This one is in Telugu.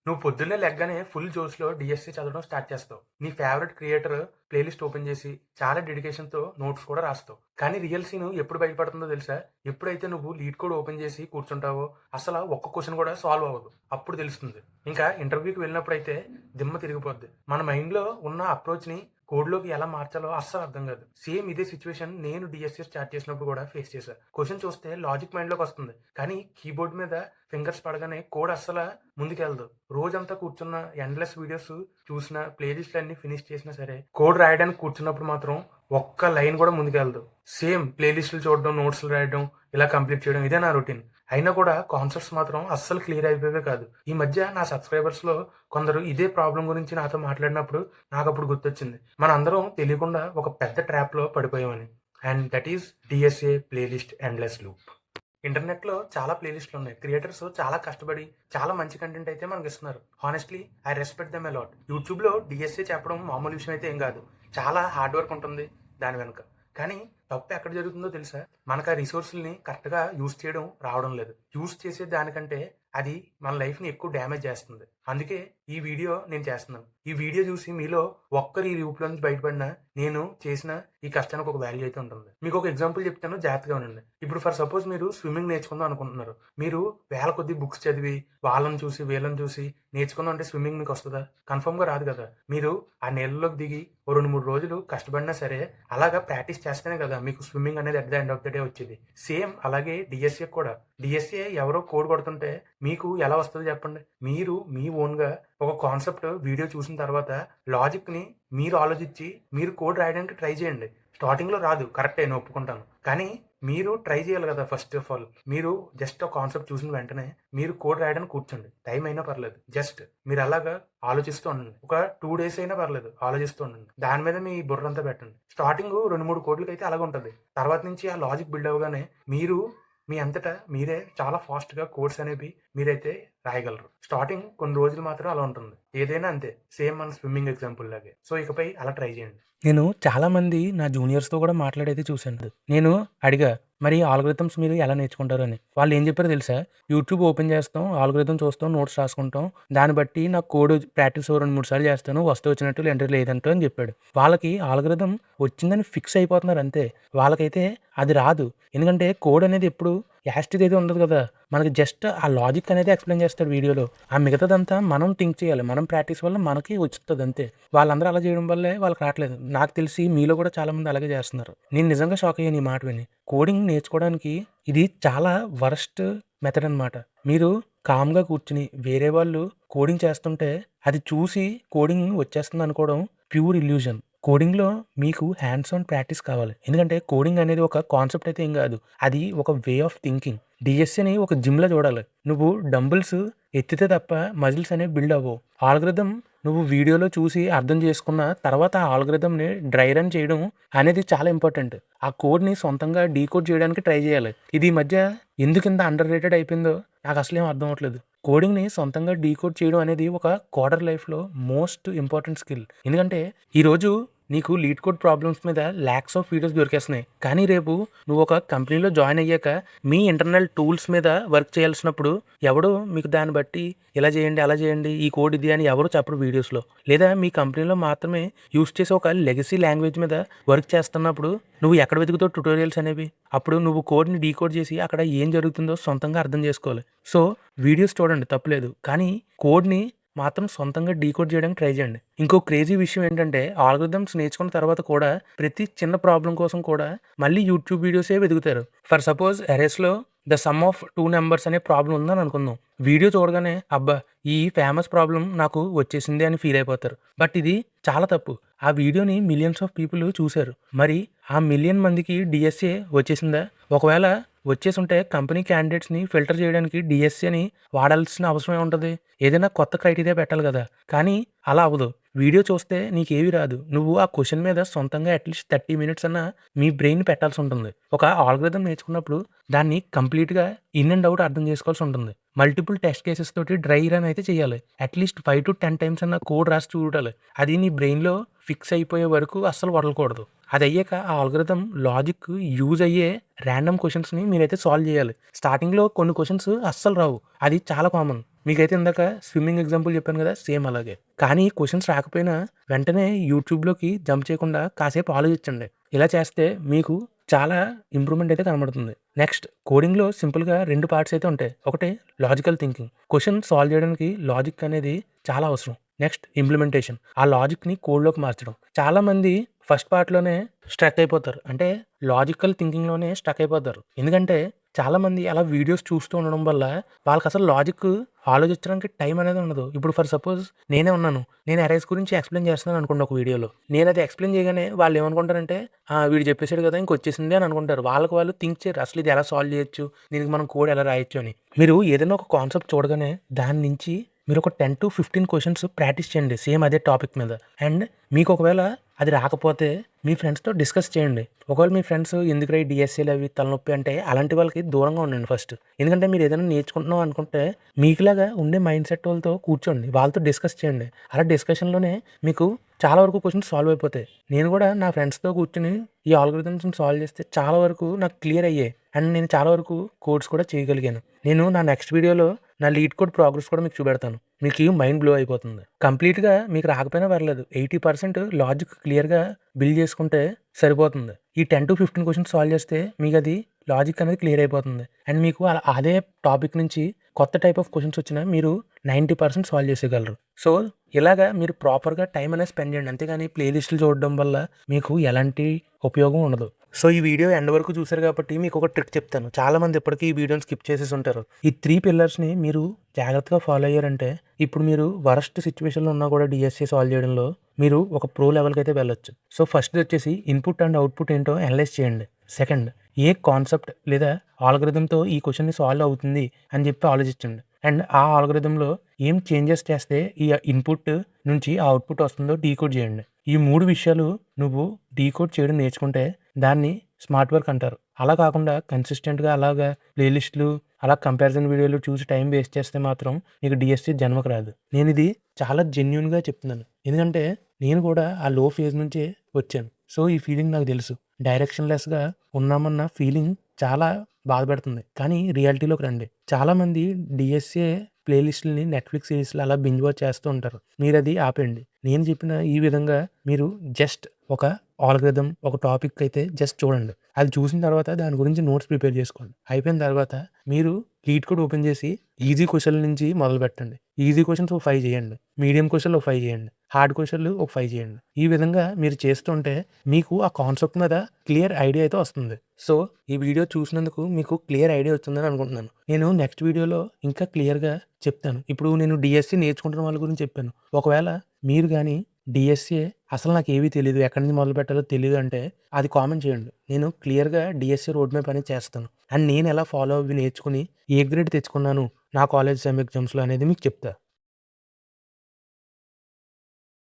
నువ్వు పొద్దున్నే లెగ్గానే ఫుల్ జోష్‌లో డీఎస్సీ చదవడం స్టార్ట్ చేస్తావు. నీ ఫేవరెట్ క్రియేటర్ ప్లేలిస్ట్ ఓపెన్ చేసి చాలా డెడికేషన్‌తో నోట్స్ కూడా రాస్తావు. కానీ రియల్ సీన్ ఎప్పుడు బయటపడుతుందో తెలుసా? ఎప్పుడైతే నువ్వు లీడ్ కోడ్ ఓపెన్ చేసి కూర్చుంటావో అసల ఒక్క క్వెషన్ కూడా సాల్వ్ అవ్వదు. అప్పుడు తెలుస్తుంది. ఇంకా ఇంటర్వ్యూకి వెళ్ళినప్పుడైతే దిమ్మ తిరిగిపోద్ది. మన మైండ్‌లో ఉన్న అప్రోచ్‌ని కోడ్‌లోకి ఎలా మార్చాలో అస్సలు అర్థం కాదు. సేమ్ ఇదే సిట్యుయేషన్ నేను డీఎస్సీ స్టార్ట్ చేసినప్పుడు కూడా ఫేస్ చేశా. క్వెషన్ చూస్తే లాజిక్ మైండ్‌లోకి వస్తుంది. కానీ కీబోర్డ్ మీద ఫింగర్స్ పడగానే కోడ్ అస్సల ముందుకెళ్ళదు. రోజంతా కూర్చున్న ఎండ్‌లెస్ వీడియోస్ చూసినా, ప్లే లిస్ట్‌లన్నీ ఫినిష్ చేసినా సరే, కోడ్ రాయడానికి కూర్చున్నప్పుడు మాత్రం ఒక్క లైన్ కూడా ముందుకెళ్ళదు. సేమ్ ప్లే లిస్టులు చూడడం, నోట్స్‌లు రాయడం, ఇలా కంప్లీట్ చేయడం ఇదే నా రొటీన్. అయినా కూడా కాన్సెప్ట్స్ మాత్రం అస్సలు క్లియర్ అయిపోయేవే కాదు. ఈ మధ్య నా సబ్స్క్రైబర్స్‌లో కొందరు ఇదే ప్రాబ్లమ్ గురించి నాతో మాట్లాడినప్పుడు నాకప్పుడు గుర్తొచ్చింది. మనందరం తెలియకుండా ఒక పెద్ద ట్రాప్‌లో పడిపోయామని. And that is DSA playlist endless loop. ఇంటర్నెట్‌లో చాలా ప్లే లిస్ట్‌లున్నాయి. క్రియేటర్స్ చాలా కష్టపడి, చాలా మంచి కంటెంట్ అయితే మనకిస్తున్నారు. Honestly I respect them a lot. యూట్యూబ్‌లో డీఎస్ఏ చెప్పడం మామూలు విషయం అయితే ఏం కాదు. చాలా హార్డ్ వర్క్ ఉంటుంది దాని వెనక. కానీ తప్పు ఎక్కడ జరుగుతుందో తెలుసా? మనకు ఆ రిసోర్సుల్ని కరెక్ట్‌గా యూజ్ చేయడం రావడం లేదు. యూజ్ చేసే దానికంటే అది మన లైఫ్‌ని ఎక్కువ డ్యామేజ్ చేస్తుంది. అందుకే ఈ వీడియో నేను చేస్తున్నాను. ఈ వీడియో చూసి మీలో ఒక్కరు ఈ లూప్‌లో నుంచి బయటపడినా నేను చేసిన ఈ కష్టానికి ఒక వాల్యూ అయితే ఉంటుంది. మీకు ఒక ఎగ్జాంపుల్ చెప్తాను, జాగ్రత్తగా వినండి. ఇప్పుడు ఫర్ సపోజ్ మీరు స్విమ్మింగ్ నేర్చుకుందాం అనుకుంటున్నారు. మీరు వేల కొద్దీ బుక్స్ చదివి వాళ్ళని చూసి, వీళ్ళని చూసి నేర్చుకుందాం అంటే స్విమ్మింగ్ మీకు వస్తదా? కన్ఫర్మ్‌గా రాదు కదా! మీరు ఆ నీళ్ళలోకి దిగి ఓ 2, 3 రోజులు కష్టపడినా సరే అలాగా ప్రాక్టీస్ చేస్తేనే కదా మీకు స్విమ్మింగ్ అనేది at the end of the day వచ్చేది. సేమ్ అలాగే డీఎస్ఏ కూడా. డీఎస్ఏ ఎవరో కోడ్ కొడుతుంటే మీకు ఎలా వస్తదో చెప్పండి? మీరు మీ ఓన్‌గా ఒక కాన్సెప్ట్ వీడియో చూసిన తర్వాత లాజిక్‌ని మీరు ఆలోచించి మీరు కోడ్ రాయడానికి ట్రై చేయండి. స్టార్టింగ్‌లో రాదు, కరెక్టే, నేను ఒప్పుకుంటాను. కానీ మీరు ట్రై చేయాలి కదా! First of all. మీరు జస్ట్ ఒక కాన్సెప్ట్ చూసిన వెంటనే మీరు కోడ్ రాయడానికి కూర్చోండి. టైం అయినా పర్లేదు. జస్ట్ మీరు అలాగా ఆలోచిస్తూ ఉండండి. ఒక 2 డేస్ అయినా పర్లేదు, ఆలోచిస్తూ ఉండండి. దాని మీద మీ బుర్రంతా పెట్టండి. స్టార్టింగ్ 2, 3 కోడ్లకైతే అలాగే ఉంటది. తర్వాత నుంచి ఆ లాజిక్ బిల్డ్ అవ్వగానే మీరు మీ అంతటా మీరే చాలా ఫాస్ట్‌గా కోడ్స్ అనేవి మీరైతే రాయగలరు. స్టార్టింగ్ కొన్ని రోజులు మాత్రం అలా ఉంటుంది. ఏదైనా అంతే. సేమ్ మన స్విమ్మింగ్ ఎగ్జాంపుల్ లాగే. సో, ఇకపై అలా ట్రై చేయండి. నేను చాలామంది నా జూనియర్స్‌తో కూడా మాట్లాడైతే చూశాను. నేను అడిగా, మరి ఆల్గోరిథమ్స్ మీరు ఎలా నేర్చుకుంటారు అని. వాళ్ళు ఏం చెప్పారో తెలుసా? యూట్యూబ్ ఓపెన్ చేస్తాం, ఆల్గోరిథం చూస్తాం, నోట్స్ రాసుకుంటాం. దాన్ని బట్టి నాకు కోడ్ ప్రాక్టీస్ ఓ 2, 3 సార్లు చేస్తాను. వస్తే వచ్చినట్టు లేదంటే లేదంటూ అని చెప్పాడు. వాళ్ళకి ఆల్గోరిథం వచ్చిందని ఫిక్స్ అయిపోతున్నారు అంతే. వాళ్ళకైతే అది రాదు. ఎందుకంటే కోడ్ అనేది ఎప్పుడు యాస్టీజ్ అయితే ఉండదు కదా! మనకి జస్ట్ ఆ లాజిక్ అనేది ఎక్స్‌ప్లెయిన్ చేస్తాడు వీడియోలో. ఆ మిగతాదంతా మనం థింక్ చేయాలి. మనం ప్రాక్టీస్ వల్ల మనకి వచ్చుతది అంతే. వాళ్ళందరూ అలా చేయడం వల్లే వాళ్ళకి రాట్లేదు. నాకు తెలిసి మీలో కూడా చాలామంది అలాగే చేస్తున్నారు. నేను నిజంగా షాక్ అయ్యాను ఈ మాట విని. కోడింగ్ నేర్చుకోవడానికి ఇది చాలా వరస్ట్ మెథడ్ అనమాట. మీరు కామ్‌గా కూర్చొని వేరే వాళ్ళు కోడింగ్ చేస్తుంటే అది చూసి కోడింగ్ వచ్చేస్తుంది అనుకోవడం ప్యూర్ ఇల్యూజన్. కోడింగ్‌లో మీకు హ్యాండ్స్ ఆన్ ప్రాక్టీస్ కావాలి. ఎందుకంటే కోడింగ్ అనేది ఒక కాన్సెప్ట్ అయితే ఏం కాదు. అది ఒక వే ఆఫ్ థింకింగ్. డీఎస్ఏని ఒక జిమ్‌లా చూడాలి. నువ్వు డంబుల్స్ ఎత్తితే తప్ప మజిల్స్ అనేవి బిల్డ్ అవ్వవు. ఆల్గోరిథం నువ్వు వీడియోలో చూసి అర్థం చేసుకున్న తర్వాత ఆ ఆల్గోరిథంని డ్రై రన్ చేయడం అనేది చాలా ఇంపార్టెంట్. ఆ కోడ్‌ని సొంతంగా డీకోడ్ చేయడానికి ట్రై చేయాలి. ఇది ఈ మధ్య ఎందుకింత అండర్ రేటెడ్ అయిపోయిందో నాకు అసలేం అర్థం అవ్వట్లేదు. కోడింగ్‌ని సొంతంగా డీకోడ్ చేయడం అనేది ఒక కోడర్ లైఫ్‌లో మోస్ట్ ఇంపార్టెంట్ స్కిల్. ఎందుకంటే ఈరోజు నీకు లీడ్ కోడ్ ప్రాబ్లమ్స్ మీద లాక్స్ ఆఫ్ వీడియోస్ దొరికేస్తున్నాయి. కానీ రేపు నువ్వు ఒక కంపెనీలో జాయిన్ అయ్యాక మీ ఇంటర్నల్ టూల్స్ మీద వర్క్ చేయాల్సినప్పుడు ఎవడు మీకు దాన్ని బట్టి ఇలా చేయండి, అలా చేయండి, ఈ కోడ్ ఇది అని ఎవరు చెప్పరు వీడియోస్‌లో. లేదా మీ కంపెనీలో మాత్రమే యూజ్ చేసే ఒక లెగసీ లాంగ్వేజ్ మీద వర్క్ చేస్తున్నప్పుడు నువ్వు ఎక్కడ వెతుకుతావు ట్యుటోరియల్స్ అనేవి? అప్పుడు నువ్వు కోడ్‌ని డీకోడ్ చేసి అక్కడ ఏం జరుగుతుందో సొంతంగా అర్థం చేసుకోవాలి. సో, వీడియోస్ చూడండి తప్పులేదు. కానీ కోడ్‌ని మాత్రం సొంతంగా డీకోడ్ చేయడానికి ట్రై చేయండి. ఇంకో క్రేజీ విషయం ఏంటంటే ఆల్గోరిథమ్స్ నేర్చుకున్న తర్వాత కూడా ప్రతి చిన్న ప్రాబ్లమ్ కోసం కూడా మళ్ళీ యూట్యూబ్ వీడియోసే వెతుకుతారు. ఫర్ సపోజ్ అరేస్‌లో ద సమ్ ఆఫ్ 2 నంబర్స్ అనే ప్రాబ్లమ్ ఉందని అనుకుందాం. వీడియో చూడగానే అబ్బా! ఈ ఫేమస్ ప్రాబ్లమ్ నాకు వచ్చేసింది అని ఫీల్ అయిపోతారు. బట్ ఇది చాలా తప్పు. ఆ వీడియోని మిలియన్స్ ఆఫ్ పీపుల్ చూసారు. మరి ఆ మిలియన్ మందికి డీఎస్ఏ వచ్చేసిందా? ఒకవేళ వచ్చేసుంటే కంపెనీ క్యాండిడేట్స్‌ని ఫిల్టర్ చేయడానికి డీఎస్ఏని వాడాల్సిన అవసరం ఏముంటది? ఏదైనా కొత్త క్రైటీరియా పెట్టాలి కదా! కానీ అలా అవ్వదు. వీడియో చూస్తే నీకేవి రాదు. నువ్వు ఆ క్వెషన్ మీద సొంతంగా అట్‌లీస్ట్ 30 మినిట్స్ అన్నా మీ బ్రెయిన్ పెట్టాల్సి ఉంటుంది. ఒక ఆల్గోరిథం నేర్చుకున్నప్పుడు దాన్ని కంప్లీట్‌గా ఇన్ అండ్ ఔట్ అర్థం చేసుకోవాల్సి ఉంటుంది. మల్టిపుల్ టెస్ట్ కేసెస్ తోటి డ్రై రన్ అయితే చేయాలి. అట్‌లీస్ట్ 5-10 టైమ్స్ అన్నా కోడ్ రాసి చూడాలి. అది నీ బ్రెయిన్‌లో ఫిక్స్ అయిపోయే వరకు అస్సలు వదలకూడదు. అదయ్యాక ఆ ఆల్గోరిథం లాజిక్ యూజ్ అయ్యే రాండమ్ క్వెషన్స్‌ని మీరైతే సాల్వ్ చేయాలి. స్టార్టింగ్‌లో కొన్ని క్వెషన్స్ అస్సలు రావు. అది చాలా కామన్. మీకైతే ఇందాక స్విమ్మింగ్ ఎగ్జాంపుల్ చెప్పాను కదా! సేమ్ అలాగే. కానీ క్వెషన్స్ రాకపోయినా వెంటనే యూట్యూబ్‌లోకి జంప్ చేయకుండా కాసేపు ఆలోచించండి. ఇలా చేస్తే మీకు చాలా ఇంప్రూవ్‌మెంట్ అయితే కనబడుతుంది. నెక్స్ట్ కోడింగ్‌లో సింపుల్‌గా 2 పార్ట్స్ అయితే ఉంటాయి. ఒకటి లాజికల్ థింకింగ్. క్వెషన్ సాల్వ్ చేయడానికి లాజిక్ అనేది చాలా అవసరం. Next implementation. ఆ లాజిక్‌ని కోడ్‌లోకి మార్చడం. చాలామంది ఫస్ట్ పార్ట్‌లోనే స్ట్రక్ అయిపోతారు. అంటే లాజికల్ థింకింగ్‌లోనే స్ట్రక్ అయిపోతారు. ఎందుకంటే చాలామంది అలా వీడియోస్ చూస్తూ ఉండడం వల్ల వాళ్ళకసలు లాజిక్ ఆలోచించడానికి టైం అనేది ఉండదు. ఇప్పుడు ఫర్ సపోజ్ నేనే ఉన్నాను. నేను అరేస్ గురించి ఎక్స్‌ప్లెయిన్ చేస్తున్నాను అనుకోండి ఒక వీడియోలో. నేనది ఎక్స్‌ప్లెయిన్ చేయగానే వాళ్ళేమనుకుంటారంటే, వీడు చెప్పేసాడు కదా! ఇంకొచ్చేసింది అని అనుకుంటారు. వాళ్ళకి వాళ్ళు థింక్ చేయరు. అసలు ఇది ఎలా సాల్వ్ చేయొచ్చు? దీనికి మనం కోడ్ ఎలా రాయొచ్చు అని. మీరు ఏదైనా ఒక కాన్సెప్ట్ చూడగానే దాని నుంచి మీరొక 10-15 క్వెషన్స్ ప్రాక్టీస్ చేయండి. సేమ్ అదే టాపిక్ మీద. అండ్ మీకు ఒకవేళ అది రాకపోతే మీ ఫ్రెండ్స్‌తో డిస్కస్ చేయండి. ఒకవేళ మీ ఫ్రెండ్స్ ఎందుకురా ఈ డీఎస్సీలు అవి తలనొప్పి అంటే అలాంటి వాళ్ళకి దూరంగా ఉండండి ఫస్ట్. ఎందుకంటే మీరు ఏదైనా నేర్చుకుంటున్నాం అనుకుంటే మీకులాగా ఉండే మైండ్ సెట్ వాళ్ళతో కూర్చోండి. వాళ్ళతో డిస్కస్ చేయండి. అలా డిస్కషన్‌లోనే మీకు చాలా వరకు క్వెషన్స్ సాల్వ్ అయిపోతాయి. నేను కూడా నా ఫ్రెండ్స్‌తో కూర్చొని ఈ ఆల్గోరిథమ్స్‌ని సాల్వ్ చేస్తే చాలా వరకు నాకు క్లియర్ అయ్యాయి. అండ్ నేను చాలా వరకు కోడ్స్ కూడా చేయగలిగాను. నేను నా నెక్స్ట్ వీడియోలో నా లీడ్ కోడ్ ప్రోగ్రెస్ కూడా మీకు చూపెడతాను. మీకు మైండ్ బ్లో అయిపోతుంది. కంప్లీట్‌గా మీకు రాకపోయినా పర్లేదు. 80% లాజిక్ క్లియర్‌గా బిల్డ్ చేసుకుంటే సరిపోతుంది. ఈ 10-15 క్వెషన్స్ సాల్వ్ చేస్తే మీకది లాజిక్ అనేది క్లియర్ అయిపోతుంది. అండ్ మీకు అదే టాపిక్ నుంచి కొత్త టైప్ ఆఫ్ క్వెషన్స్ వచ్చినా మీరు 90% సాల్వ్ చేసేయగలరు. సో, ఇలాగా మీరు ప్రాపర్‌గా టైం అనేది స్పెండ్ చేయండి. అంతేగాని ప్లే లిస్టులు చూడడం వల్ల మీకు ఎలాంటి ఉపయోగం ఉండదు. సో, ఈ వీడియో ఎండ్ వరకు చూసారు కాబట్టి మీకొక ట్రిక్ చెప్తాను. చాలామంది ఇప్పటికీ ఈ వీడియోని స్కిప్ చేసేసి ఉంటారు. ఈ 3 పిల్లర్స్‌ని మీరు జాగ్రత్తగా ఫాలో అయ్యారంటే ఇప్పుడు మీరు వరస్ట్ సిట్యుయేషన్‌లో ఉన్నా కూడా డీఎస్సీ సాల్వ్ చేయడంలో మీరు ఒక ప్రో లెవెల్‌కైతే వెళ్ళొచ్చు. సో, ఫస్ట్‌ది వచ్చేసి ఇన్‌పుట్ అండ్ అవుట్‌పుట్ ఏంటో అనలైజ్ చేయండి. సెకండ్, ఏ కాన్సెప్ట్ లేదా ఆల్గోరిథంతో ఈ క్వెషన్‌ని సాల్వ్ అవుతుంది అని చెప్పి ఆలోచించండి. అండ్ ఆ ఆల్గోరిథంలో ఏం చేంజెస్ చేస్తే ఈ ఇన్‌పుట్ నుంచి ఆ అవుట్‌పుట్ వస్తుందో డీకోడ్ చేయండి. ఈ 3 విషయాలు నువ్వు డీకోడ్ చేయడం నేర్చుకుంటే దాన్ని స్మార్ట్ వర్క్ అంటారు. అలా కాకుండా కన్సిస్టెంట్‌గా అలాగా ప్లే లిస్టులు, అలా కంపారిజన్ వీడియోలు చూసి టైం వేస్ట్ చేస్తే మాత్రం నీకు డీఎస్సీ జన్మకు రాదు. నేనిది చాలా జెన్యూన్‌గా చెప్తున్నాను. ఎందుకంటే నేను కూడా ఆ లో ఫేజ్ నుంచే వచ్చాను. సో, ఈ ఫీలింగ్ నాకు తెలుసు. డైరెక్షన్‌లెస్‌గా ఉన్నామన్న ఫీలింగ్ చాలా బాధపెడుతుంది. కానీ రియాలిటీలోకి రండి. చాలామంది డీఎస్ఏ ప్లే లిస్టులని నెట్‌ఫ్లిక్స్ సిరీస్‌లో అలా బింజ్ వాచ్ చేస్తూ ఉంటారు. మీరది ఆపేయండి. నేను చెప్పిన ఈ విధంగా మీరు జస్ట్ ఒక ఆల్గోరిథం, ఒక టాపిక్ అయితే జస్ట్ చూడండి. అది చూసిన తర్వాత దాని గురించి నోట్స్ ప్రిపేర్ చేసుకోండి. అయిపోయిన తర్వాత మీరు లీడ్ కోడ్ ఓపెన్ చేసి ఈజీ క్వెషన్‌ల నుంచి మొదలుపెట్టండి. ఈజీ క్వెషన్స్ ఒక 5 చేయండి. మీడియం క్వెషన్‌లు ఒక 5 చేయండి. హార్డ్ క్వెషన్‌లు ఒక 5 చేయండి. ఈ విధంగా మీరు చేస్తుంటే మీకు ఆ కాన్సెప్ట్ మీద క్లియర్ ఐడియా అయితే వస్తుంది. సో, ఈ వీడియో చూసినందుకు మీకు క్లియర్ ఐడియా వచ్చిందని అనుకుంటున్నాను. నేను నెక్స్ట్ వీడియోలో ఇంకా క్లియర్‌గా చెప్తాను. ఇప్పుడు నేను డీఎస్సీ నేర్చుకుంటున్న వాళ్ళ గురించి చెప్పాను. ఒకవేళ మీరు గాని డీఎస్సీ అసలు నాకేవి తెలీదు. ఎక్కడి నుంచి మొదలుపెట్టాలో తెలీదు అంటే అది కామెంట్ చేయండి. నేను క్లియర్‌గా డీఎస్సీ రోడ్ మ్యాప్ అనేది చేస్తాను. అండ్ నేను ఎలా ఫాలో అవ్వి నేర్చుకొని ఏ గ్రేడ్ తెచ్చుకున్నాను నా కాలేజ్ సెమ్ ఎగ్జామ్స్‌లో అనేది మీకు చెప్తా.